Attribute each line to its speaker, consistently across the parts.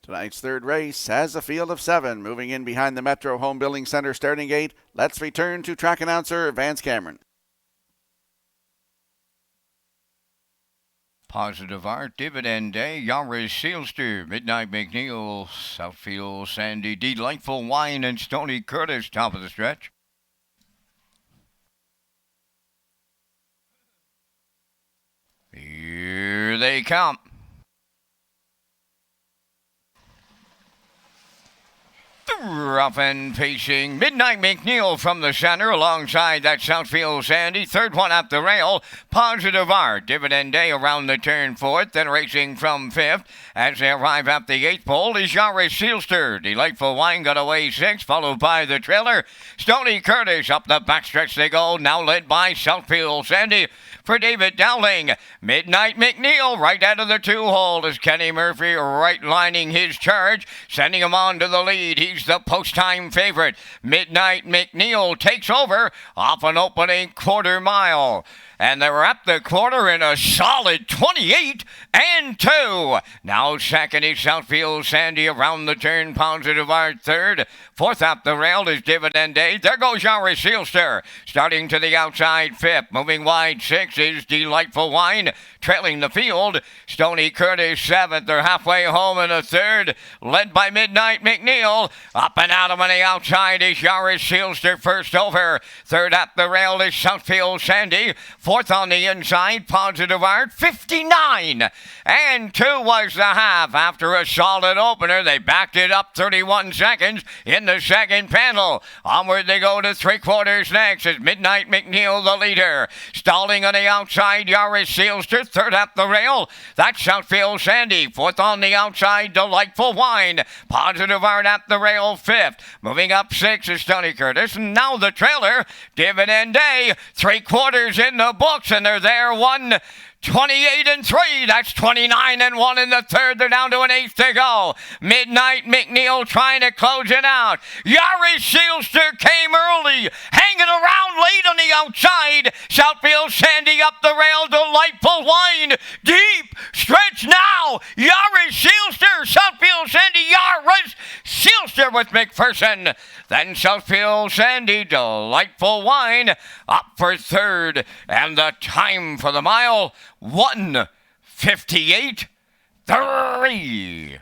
Speaker 1: Tonight's third race has a field of 7. Moving in behind the Metro Home Building Center starting gate, let's return to track announcer Vance Cameron.
Speaker 2: Positive Art, Dividend Day, Yaris Sealster, Midnight McNeil, Southfield Sandy, Delightful Wine, and Stony Curtis, top of the stretch. Here they come. Rough and pacing. Midnight McNeil from the center alongside that Southfield Sandy. Third one up the rail. Positive Art. Dividend Day around the turn fourth. Then racing from fifth. As they arrive at the eighth pole is Yaris Sealster. Delightful Wine got away sixth, followed by the trailer. Stony Curtis up the backstretch they go. Now led by Southfield Sandy. For David Dowling, Midnight McNeil right out of the 2-hole is Kenny Murphy right lining his charge, sending him on to the lead. He's the post-time favorite. Midnight McNeil takes over off an opening quarter mile. And they're at the quarter in a solid 28-2. Now second is Southfield Sandy around the turn. Positive Art third. Fourth up the rail is Dividend Day. There goes Yaris Sealster. Starting to the outside fifth. Moving wide sixth is Delightful Wine. Trailing the field. Stony Curtis seventh. They're halfway home in a third. Led by Midnight McNeil. Up and out of on the outside is Yaris Sealster first over. Third up the rail is Southfield Sandy. Fourth on the inside, Positive Art, 59-2 was the half. After a solid opener, they backed it up 31 seconds in the second panel. Onward they go to three quarters next as Midnight McNeil the leader. Stalling on the outside, Yaris Sealster, third up the rail. That's Southfield Sandy. Fourth on the outside, Delightful Wine. Positive Art at the rail, fifth. Moving up six is Stony Curtis. And now the trailer, Dividend Day, three quarters in the books, and they're there 28-3. That's 29-1 in the third. They're down to an eighth to go. Midnight McNeil trying to close it out. Yaris Sealster came early, hanging around late on the outside. Southfield Sandy up the rail. Delightful Wine deep stretch now. Yaris Sealster, Southfield Sandy, Yaris Sealster with McPherson. Then Southfield Sandy, Delightful Wine up for third, and the time for the mile, 1:58:3.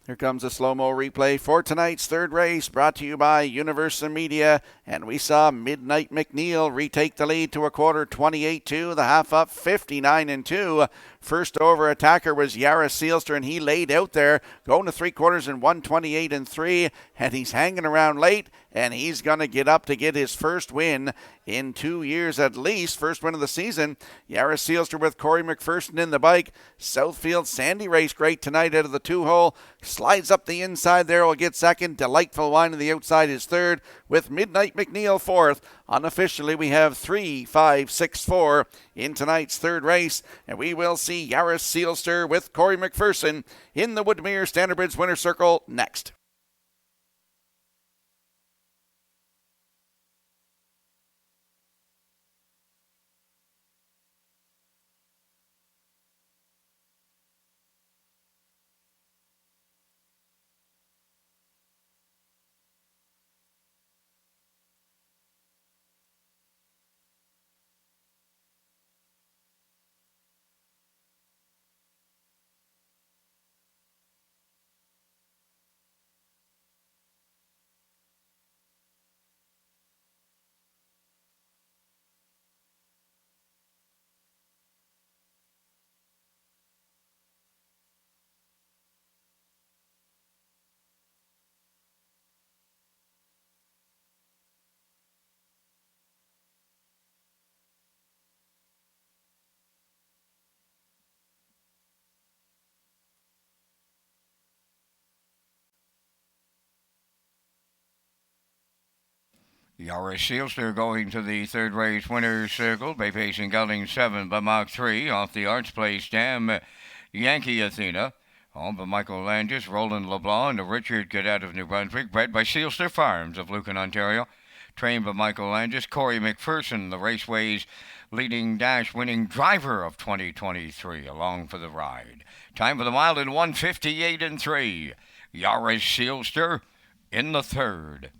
Speaker 1: Here comes a slow-mo replay for tonight's third race, brought to you by Universal Media. And we saw Midnight McNeil retake the lead to a quarter, 28-2. The half up, 59-2. First over attacker was Yaris Sealster, and he laid out there, going to three quarters in 1:28-3. And he's hanging around late, and he's going to get up to get his first win in 2 years at least. First win of the season. Yaris Sealster with Corey McPherson in the bike. Southfield Sandy raced great tonight out of the 2-hole. Slides up the inside there, will get second. Delightful Wine on the outside is third, with Midnight McNeil fourth. Unofficially, we have 3, 5, 6, 4 in tonight's third race, and we will see Yaris Sealster with Corey McPherson in the Woodmere Standardbridge Winner's Circle next.
Speaker 2: Yaris Sealster going to the third race winner's circle. Bay Pacing Gelding 7 by Mach 3 off the Arts Place Dam. Yankee Athena. Owned by Michael Landis, Roland LeBlanc, and Richard Cadet of New Brunswick. Bred by Sealster Farms of Lucan, Ontario. Trained by Michael Landis. Corey McPherson, the Raceway's leading dash-winning driver of 2023, along for the ride. Time for the mile in 1:58 and 3. Yaris Sealster in the third.